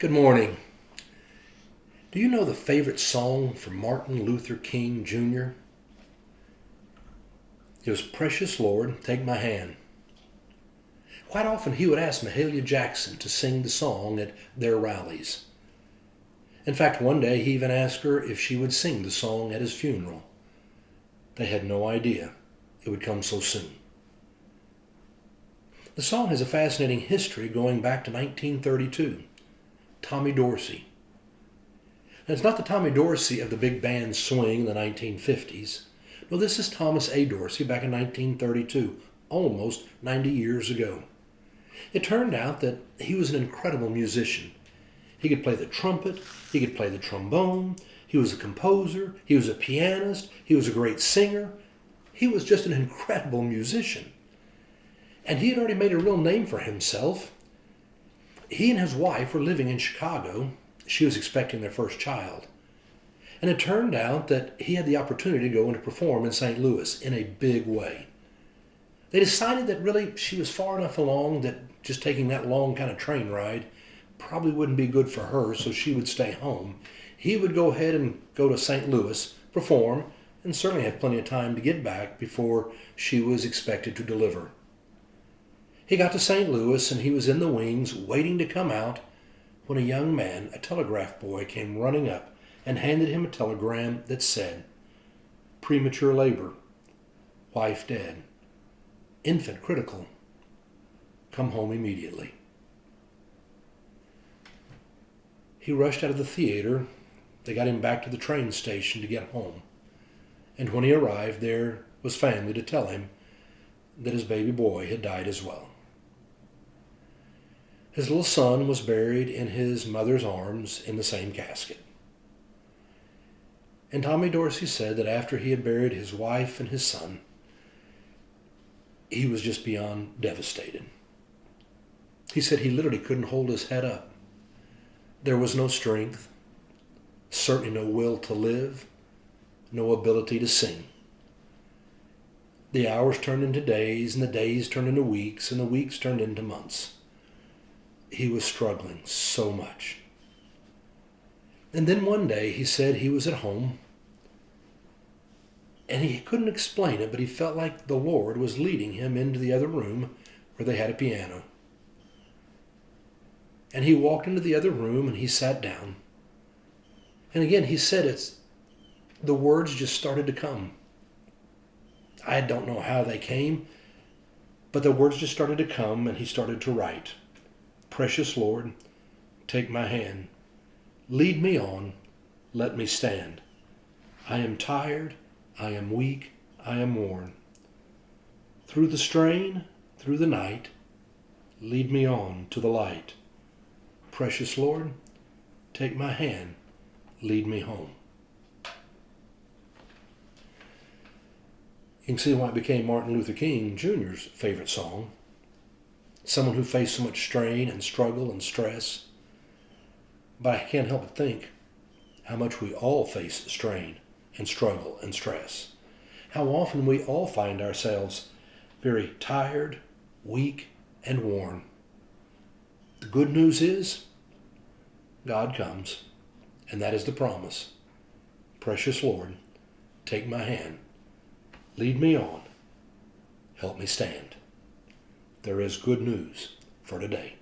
Good morning. Do you know the favorite song from Martin Luther King Jr.? It was Precious Lord, Take My Hand. Quite often he would ask Mahalia Jackson to sing the song at their rallies. In fact, one day he even asked her if she would sing the song at his funeral. They had no idea it would come so soon. The song has a fascinating history going back to 1932. Tommy Dorsey. And it's not the Tommy Dorsey of the big band Swing in the 1950s. No, this is Thomas A. Dorsey back in 1932, almost 90 years ago. It turned out that he was an incredible musician. He could play the trumpet, he could play the trombone, he was a composer, he was a pianist, he was a great singer. He was just an incredible musician. And he had already made a real name for himself. He and his wife were living in Chicago. She was expecting their first child. And it turned out that he had the opportunity to go and to perform in St. Louis in a big way. They decided that really she was far enough along that just taking that long kind of train ride probably wouldn't be good for her, so she would stay home. He would go ahead and go to St. Louis, perform, and certainly have plenty of time to get back before she was expected to deliver. He got to St. Louis and he was in the wings waiting to come out when a young man, a telegraph boy, came running up and handed him a telegram that said, "Premature labor, wife dead, infant critical, come home immediately." He rushed out of the theater. They got him back to the train station to get home. And when he arrived, there was family to tell him that his baby boy had died as well. His little son was buried in his mother's arms in the same casket. And Tommy Dorsey said that after he had buried his wife and his son, he was just beyond devastated. He said he literally couldn't hold his head up. There was no strength, certainly no will to live, no ability to sing. The hours turned into days, and the days turned into weeks, and the weeks turned into months. He was struggling so much. And then one day he said he was at home, and he couldn't explain it, but he felt like the Lord was leading him into the other room where they had a piano. And he walked into the other room and he sat down. And again, he said the words just started to come. I don't know how they came, but the words just started to come, and he started to write. Precious Lord, take my hand. Lead me on, let me stand. I am tired, I am weak, I am worn. Through the strain, through the night, lead me on to the light. Precious Lord, take my hand, lead me home. You can see why it became Martin Luther King Jr.'s favorite song. Someone who faced so much strain and struggle and stress. But I can't help but think how much we all face strain and struggle and stress. How often we all find ourselves very tired, weak, and worn. The good news is God comes, and that is the promise. Precious Lord, take my hand. Lead me on. Help me stand. There is good news for today.